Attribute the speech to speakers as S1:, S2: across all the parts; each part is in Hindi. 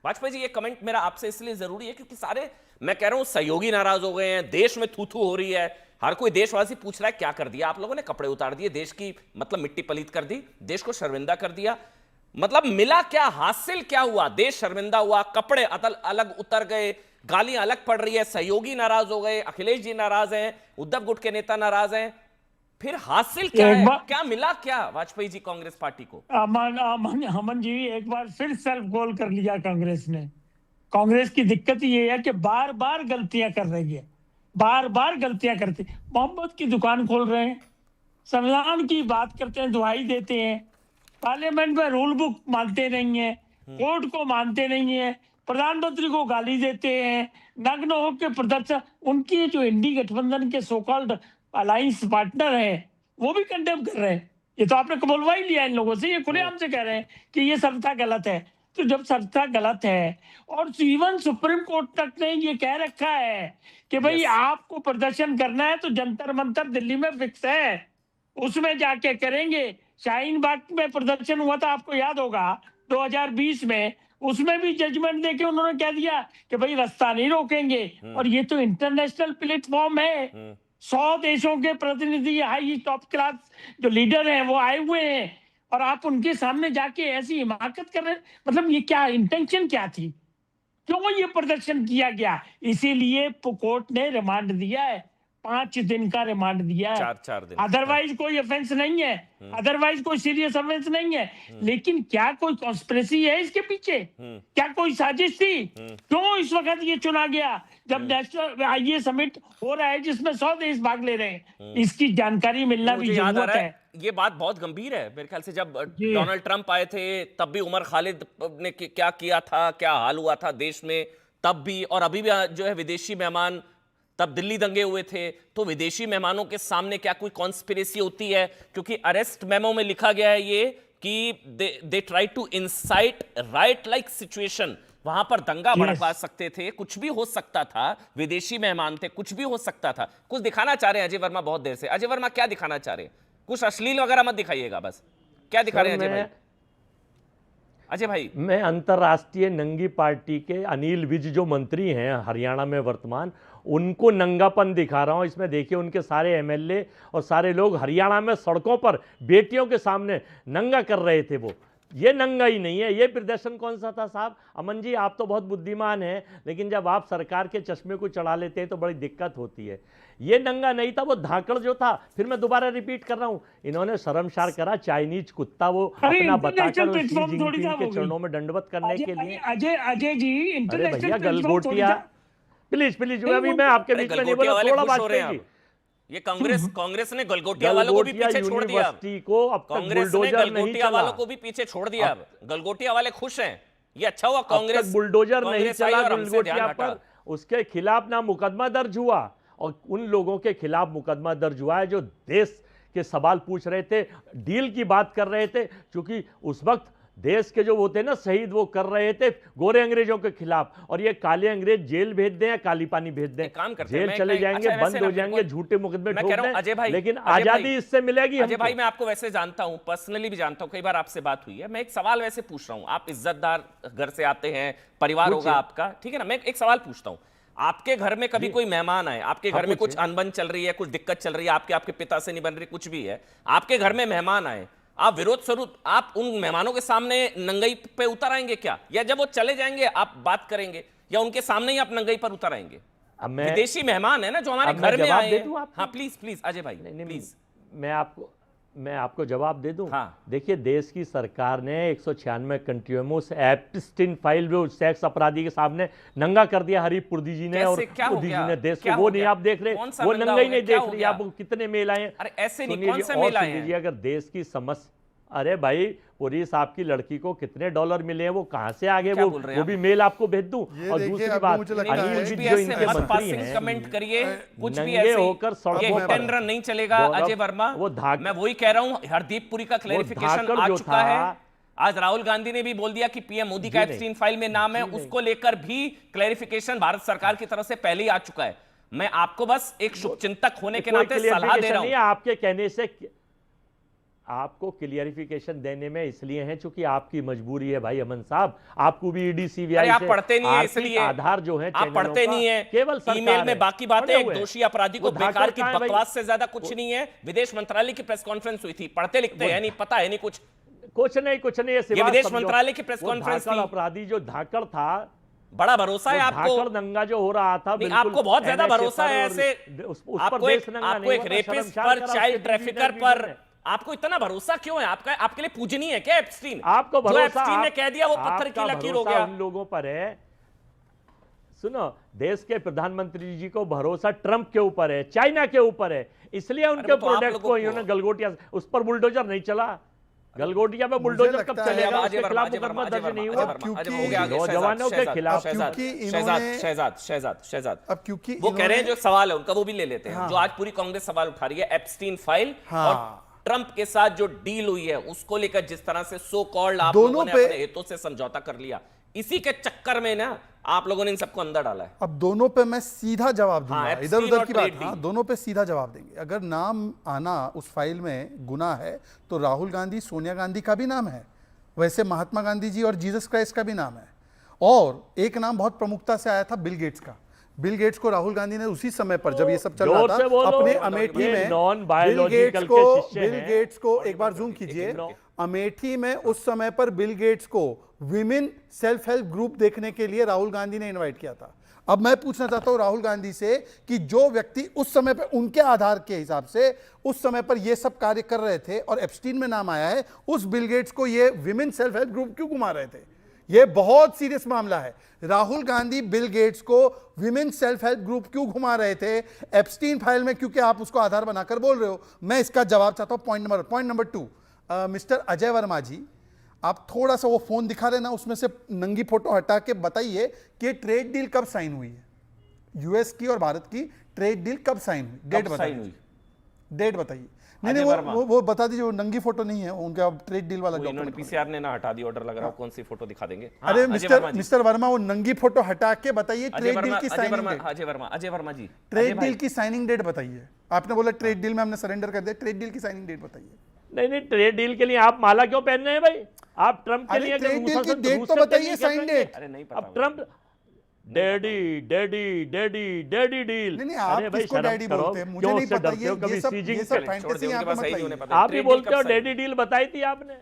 S1: वाजपेयी जी, ये कमेंट मेरा आपसे इसलिए जरूरी है क्योंकि सारे, मैं कह रहा हूं, सहयोगी नाराज हो गए हैं, देश में थू थू हो रही है, हर कोई देशवासी पूछ रहा है क्या कर दिया आप लोगों ने, कपड़े उतार दिए, देश की मतलब मिट्टी पलीत कर दी, देश को शर्मिंदा कर दिया। मतलब मिला क्या, हासिल क्या हुआ? देश शर्मिंदा हुआ, कपड़े अलग उतर गए, गालियां अलग पड़ रही है, सहयोगी नाराज हो गए, अखिलेश जी नाराज हैं, उद्धव गुट के नेता नाराज हैं, फिर हासिल क्या
S2: एक
S1: है?
S2: बार
S1: क्या मिला क्या वाजपेयी जी कांग्रेस पार्टी को?
S2: अमन अमन अमन जी, एक बार फिर सेल्फ गोल कर लिया कांग्रेस ने। कांग्रेस की दिक्कत ये है कि बार बार गलतियां कर रही है, बार बार गलतियां करती। मोहम्मद की दुकान खोल रहे हैं, संविधान की बात करते हैं, दुहाई देते हैं, पार्लियामेंट में रूल बुक मानते नहीं है, कोर्ट को मानते नहीं है, प्रधानमंत्री को गाली देते हैं, नग्न होकर प्रदर्शन। उनकी जो इंडी गठबंधन के सो कॉल्ड अलायंस पार्टनर हैं, वो भी कंडेम कर रहे हैं। ये तो आपने कबूलवा ही लिया इन लोगों से, ये खुलेआम से कह रहे हैं कि ये संस्था गलत है। तो जब संस्था गलत है और इवन सुप्रीम कोर्ट तक ने ये कह रखा है कि भाई आपको प्रदर्शन करना है तो जंतर मंतर दिल्ली में फिक्स है, उसमें जाके करेंगे। शाहीन बाग में प्रदर्शन हुआ था, आपको याद होगा 2020 में, उसमें भी जजमेंट देके उन्होंने कह दिया कि भाई रास्ता नहीं रोकेंगे। और ये तो इंटरनेशनल प्लेटफॉर्म है, 100 देशों के प्रतिनिधि, हाई टॉप क्लास जो लीडर हैं वो आए हुए हैं, और आप उनके सामने जाके ऐसी हिमाकत कर रहे हैं। मतलब ये क्या इंटेंशन क्या थी, क्यों ये प्रदर्शन किया गया? इसीलिए कोर्ट ने रिमांड दिया है, 5 दिन का रिमांड दिया है।
S1: 4 दिन,
S2: अदरवाइज कोई ऑफेंस नहीं है, अदरवाइज कोई सीरियस ऑफेंस नहीं है। लेकिन क्या कोई कॉन्स्पिरेसी है इसके पीछे? क्या कोई साजिश थी? क्यों इस वक्त ये चुना गया जब नेशनल ये समिट हो रहा है जिसमें 100 देश भाग ले रहे हैं? इसकी जानकारी मिलना भी जरूरत है।
S1: ये बात बहुत गंभीर है मेरे ख्याल से। जब डोनाल्ड ट्रंप आए थे तब भी उमर खालिद ने क्या किया था, क्या हाल हुआ था देश में तब भी, और अभी भी जो है विदेशी मेहमान, तब दिल्ली दंगे हुए थे, तो विदेशी मेहमानों के सामने क्या कोई कॉन्स्पिरेसी होती है? क्योंकि अरेस्ट मेमो में लिखा गया है ये कि they try to insight right like situation, वहां पर दंगा भड़का सकते थे, कुछ भी हो सकता था, विदेशी मेहमान थे, कुछ भी हो सकता था। कुछ दिखाना चाह रहे हैं अजय वर्मा बहुत देर से। अजय वर्मा क्या दिखाना चाह रहे हैं? कुछ अश्लील वगैरह मत दिखाइएगा, बस क्या दिखा रहे हैं अजय भाई? अजय भाई,
S3: मैं अंतर्राष्ट्रीय नंगी पार्टी के अनिल विज जो मंत्री हैं हरियाणा में वर्तमान, उनको नंगापन दिखा रहा हूं। इसमें देखिए उनके सारे एमएलए और सारे लोग हरियाणा में सड़कों पर बेटियों के सामने नंगा कर रहे थे। वो ये नंगा ही नहीं है, ये प्रदर्शन कौन सा था साहब? अमन जी, आप तो बहुत बुद्धिमान हैं, लेकिन जब आप सरकार के चश्मे को चढ़ा लेते हैं तो बड़ी दिक्कत होती है। ये नंगा नहीं था, वो धाकड़ जो था। फिर मैं दोबारा रिपीट कर रहा हूं, इन्होंने शर्मसार करा, चाइनीज कुत्ता वो अपना बताकर शी जिनपिंग के चरणों में दंडवत करने के लिए।
S2: अजय जी,
S3: अरे भैया गलगोटिया, प्लीज प्लीज, अभी मैं आपके बीच में नहीं बोला, थोड़ा वाजपेयी जी।
S1: ये कांग्रेस ने गलगोटिया वालों को भी पीछे छोड़ दिया।
S3: को अब तक
S1: कांग्रेस ने गलगोटिया वालों को भी पीछे छोड़ दिया। गलगोटिया वाले खुश हैं, ये अच्छा हुआ कांग्रेस
S3: बुलडोजर नहीं चला गलगोटिया पर, उसके खिलाफ ना मुकदमा दर्ज हुआ, और उन लोगों के खिलाफ मुकदमा दर्ज हुआ है जो देश के सवाल पूछ रहे थे, डील की बात कर रहे थे। क्योंकि उस वक्त देश के जो वो थे ना शहीद, वो कर रहे थे गोरे अंग्रेजों के खिलाफ, और ये काले अंग्रेज जेल भेज दें या काली पानी भेज दें, जेल चले जाएंगे, बंद हो जाएंगे, झूठे मुकदमे ठोक दें, लेकिन आजादी इससे मिलेगी।
S1: अजय भाई, मैं आपको वैसे जानता हूं, पर्सनली भी जानता हूं, कई बार आपसे बात हुई है। मैं एक सवाल वैसे पूछ रहा हूं, आप इज्जतदार घर से आते हैं, परिवार होगा आपका, ठीक है ना? मैं एक सवाल पूछता हूं, आपके घर में कभी कोई मेहमान आए, आपके घर में कुछ अनबन चल रही है, कुछ दिक्कत चल रही है, आपके पिता से नहीं बन रही, कुछ भी है, आपके घर में मेहमान आए, आप विरोध स्वरूप आप उन मेहमानों के सामने नंगई पे उतर आएंगे क्या? या जब वो चले जाएंगे आप बात करेंगे, या उनके सामने ही आप नंगई पर उतर आएंगे? विदेशी मेहमान है ना जो हमारे घर में आए हैं। हाँ प्लीज प्लीज अजय भाई, प्लीज
S3: मैं आपको जवाब दे दूं। हाँ। देखिए, देश की सरकार ने 196 कंट्रियों में उस एप्स्टीन फाइल जो सेक्स अपराधी के सामने नंगा कर दिया हरीफ पुर्दी जी ने, और पुर्दी जी ने देश को, वो नहीं आप देख रहे, वो नंगा ही नहीं देख रही आप, कितने मेल आए।
S1: अरे ऐसे नहीं, कौन से मेल आए हैं?
S3: अगर देश की समस्या, अरे भाई पुरी साहब की लड़की को कितने डॉलर मिले हैं, वो कहां से आगे, वो भी मेल आपको भेज दूं। और दूसरी बात, अनिल विज जो इनके मंत्री हैं,
S1: कमेंट करिए, कुछ भी ऐसे
S3: होकर सड़कों पर
S1: रन नहीं चलेगा अजय वर्मा। मैं वही कह रहा हूं, हरदीप पुरी का क्लैरिफिकेशन आ चुका है। आज राहुल गांधी ने भी बोल दिया कि पीएम मोदी का एप्स्टीन फाइल में नाम है, उसको लेकर भी क्लैरिफिकेशन भारत सरकार की तरफ से पहले ही आ चुका है। मैं आपको बस एक शुभचिंतक होने के नाते सलाह दे रहा हूं।
S3: आपके कहने से आपको क्लियरिफिकेशन देने में इसलिए है क्योंकि आपकी मजबूरी है भाई अमन साहब, आपको भी ईडी सीबीआई
S1: आप पढ़ते नहीं है इसलिए
S3: आधार जो है
S1: आप पढ़ते नहीं है,
S3: केवल
S1: ईमेल में बाकी बातें एक दोषी अपराधी को बेकार की बकवास से ज्यादा कुछ नहीं है। विदेश मंत्रालय की प्रेस कॉन्फ्रेंस हुई थी, पढ़ते लिखते हैं नहीं, पता है नहीं कुछ
S3: नहीं,
S1: ये विदेश मंत्रालय की प्रेस कॉन्फ्रेंस थी।
S3: अपराधी जो धाकड़ था,
S1: बड़ा भरोसा है आपको,
S3: धाकड़ दंगा जो हो रहा था,
S1: आपको बहुत ज्यादा भरोसा है ऐसे, आपको एक रेपिस्ट पर, चाइल्ड ट्रैफिकर पर आपको इतना भरोसा क्यों है? आपके लिए पूजनीय है क्या एप्स्टीन?
S3: आपको भरोसा,
S1: एप्स्टीन ने कह दिया वो पत्थर की लकीर हो गया।
S3: उन लोगों पर है, सुनो, देश के प्रधानमंत्री जी को भरोसा ट्रंप के ऊपर है, चाइना के ऊपर है, इसलिए उनके प्रोडक्ट को इन्होंने गलगोटिया, उस पर बुलडोजर नहीं चला। गलगोटिया में बुलडोजर कब चलेगा? उसके खिलाफ मुकदमा दर्ज नहीं हुआ नौजवानों के खिलाफ।
S1: शहजाद अब क्योंकि वो कह रहे हैं, जो सवाल है उनका वो भी ले लेते हैं, जो आज पूरी कांग्रेस सवाल उठा रही है, एप्स्टीन फाइल और ट्रंप के साथ जो डील हुई है उसको लेकर जिस तरह से सो कॉल्ड आप लोगों ने अपने हितों से समझौता कर लिया, इसी के चक्कर में ना आप लोगों ने इन सबको अंदर डाला है।
S4: अब दोनों पे मैं सीधा जवाब दूंगा, इधर उधर की बात, हाँ, दोनों पे सीधा जवाब देंगे। अगर नाम आना उस फाइल में गुनाह है तो राहुल गांधी, सोनिया गांधी का भी नाम है, वैसे महात्मा गांधी जी और जीसस क्राइस्ट का भी नाम है, और एक नाम बहुत प्रमुखता से आया था बिल गेट्स का। बिल गेट्स को राहुल गांधी ने उसी समय पर, जब ये सब चल रहा था, अपने अमेठी में बिल गेट्स को एक बार जूम कीजिए, अमेठी में उस समय पर बिल गेट्स को विमेन सेल्फ हेल्प ग्रुप देखने के लिए राहुल गांधी ने इनवाइट किया था। अब मैं पूछना चाहता हूं राहुल गांधी से कि जो व्यक्ति उस समय पर उनके आधार के हिसाब से उस समय पर ये सब कार्य कर रहे थे और एप्स्टीन में नाम आया है, उस बिल गेट्स को ये विमेन सेल्फ हेल्प ग्रुप क्यों घुमा रहे थे? ये बहुत सीरियस मामला है। राहुल गांधी बिल गेट्स को विमेन सेल्फ हेल्प ग्रुप क्यों घुमा रहे थे एप्स्टीन फाइल में? क्योंकि आप उसको आधार बनाकर बोल रहे हो। मैं इसका जवाब चाहता हूं। Point number 2, mister Ajay Verma ji, आप थोड़ा सा वो फोन दिखा रहे ना, उसमें से नंगी फोटो हटा के बताइए कि ट्रेड डील कब साइन हुई है, यूएस की और भारत की ट्रेड डील कब साइन हुई? डेट बताइए, डेट बताइए। नहीं, वो बता दीजिए, वो नंगी फोटो नहीं है उनका, ट्रेड डील वाला
S1: डॉक्यूमेंट पीसीआर ने ना हटा दी, ऑर्डर लग रहा है, कौन सी फोटो दिखा देंगे?
S4: अरे मिस्टर वर्मा, वो नंगी फोटो हटा के बताइए ट्रेड डील की साइनिंग डेट।
S1: अजय वर्मा जी,
S4: ट्रेड डील की साइनिंग डेट बताइए। आपने बोला ट्रेड डील में हमने सरेंडर कर दिया, ट्रेड डील की साइनिंग डेट बताइए।
S3: नहीं, ट्रेड डील के लिए आप माला क्यों पहन रहे हैं भाई? आप ट्रंप के लिए
S4: ट्रेड डील की डेट तो बताइए, साइन डेट।
S1: अरे नहीं पता,
S3: अब ट्रंप डैडी डील।
S4: नहीं, आप किसको डैडी बोलते हैं? मुझे नहीं पता, ये सब फैंटेसी यहां पे मत लाइए।
S3: आप ही बोलते हो डैडी डील बताई थी आपने,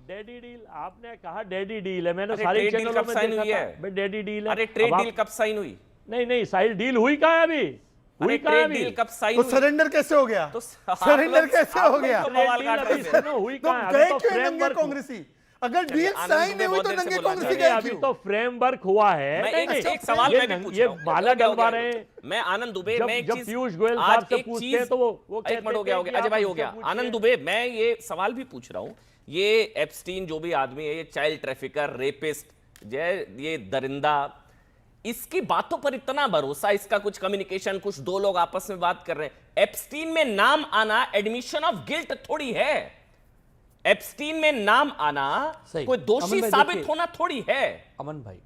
S3: डैडी डील आपने कहा, डैडी डील है, मैंने सारे चैनलों में देखा था भाई, डैडी डील है।
S1: अरे ट्रेड डील कब साइन हुई?
S3: नहीं, साइन डील हुई कहां है अभी? हुई कहां है अभी?
S1: कब साइन
S4: तो सरेंडर कैसे हो गया? सरेंडर कैसे हो गया?
S3: हुई कहां है?
S4: तो फ्रेमवर्क कांग्रेसी, अगर डील साइन नहीं हुई तो नंगे कांग्रेसी गए।
S3: अभी तो फ्रेमवर्क हुआ है।
S1: एक सवाल मैं भी पूछ रहा हूं,
S3: ये माला डलवा रहे हैं।
S1: मैं आनंद दुबे, मैं एक चीज,
S3: पीयूष गोयल साहब से पूछते हैं तो वो
S1: एक मिनट हो गया अजय भाई, हो गया। आनंद दुबे, मैं ये सवाल भी पूछ रहा हूं, ये एप्स्टीन जो भी आदमी है, ये चाइल्ड ट्रैफिकर, रेपिस्ट, ये दरिंदा, इसकी बातों पर इतना भरोसा, इसका कुछ कम्युनिकेशन, कुछ दो लोग आपस में बात कर रहे हैं, एप्स्टीन में नाम आना एडमिशन ऑफ गिल्ट थोड़ी है। एप्स्टीन में नाम आना कोई दोषी साबित होना थोड़ी है।
S5: अमन भाई,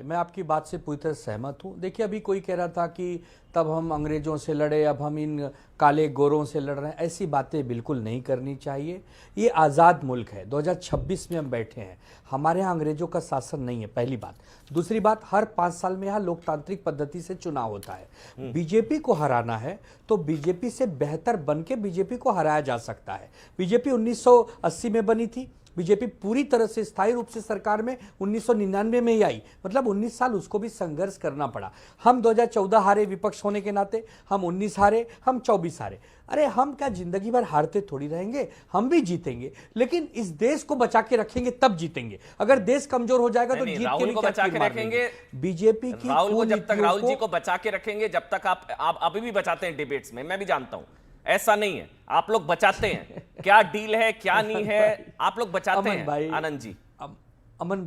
S5: मैं आपकी बात से पूरी तरह सहमत हूं। देखिए, अभी कोई कह रहा था कि तब हम अंग्रेजों से लड़े, अब हम इन काले गोरों से लड़ रहे हैं। ऐसी बातें बिल्कुल नहीं करनी चाहिए। ये आज़ाद मुल्क है, 2026 में हम बैठे हैं, हमारे यहाँ अंग्रेजों का शासन नहीं है, पहली बात। दूसरी बात, हर 5 साल में यहाँ लोकतांत्रिक पद्धति से चुनाव होता है। बीजेपी को हराना है तो बीजेपी से बेहतर बन के बीजेपी को हराया जा सकता है। बीजेपी 1980 में बनी थी, बीजेपी पूरी तरह से स्थायी रूप से सरकार में 1999 में ही आई, मतलब 19 साल उसको भी संघर्ष करना पड़ा। हम 2014 हारे विपक्ष होने के नाते, हम 19 हारे, हम 24 हारे। अरे हम क्या जिंदगी भर हारते थोड़ी रहेंगे? हम भी जीतेंगे, लेकिन इस देश को बचा के रखेंगे तब जीतेंगे। अगर देश कमजोर हो जाएगा तो जीत के लिए
S1: बचा के रखेंगे।
S5: बीजेपी की
S1: राहुल को जब तक राहुल जी को बचा के रखेंगे, जब तक आप अभी भी बचाते हैं डिबेट्स में, मैं भी जानता हूं ऐसा नहीं है, आप लोग बचाते हैं। क्या डील है क्या नहीं है, आप लोग बचाते हैं। आनंद जी,
S5: अमन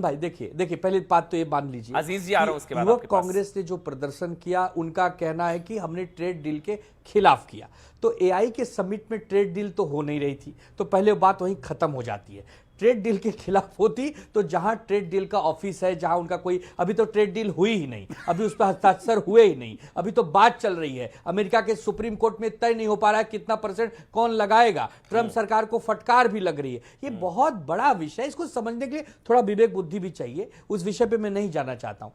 S5: भाई देखिए पहले बात तो ये मान लीजिए,
S1: अजीज जी आ रहा हूं उसके बाद।
S5: युवक कांग्रेस ने जो प्रदर्शन किया, उनका कहना है कि हमने ट्रेड डील के खिलाफ किया। तो एआई के समिट में ट्रेड डील तो हो नहीं रही थी, तो पहले बात वहीं खत्म हो जाती है। ट्रेड डील के खिलाफ होती तो जहां ट्रेड डील का ऑफिस है, जहां उनका कोई, अभी तो ट्रेड डील हुई ही नहीं, अभी उस पर हस्ताक्षर हुए ही नहीं, अभी तो बात चल रही है। अमेरिका के सुप्रीम कोर्ट में तय नहीं हो पा रहा है कितना परसेंट कौन लगाएगा, ट्रंप सरकार को फटकार भी लग रही है। ये बहुत बड़ा विषय, इसको समझने के लिए थोड़ा विवेक बुद्धि भी चाहिए। उस विषय पे मैं नहीं जाना चाहता हूं।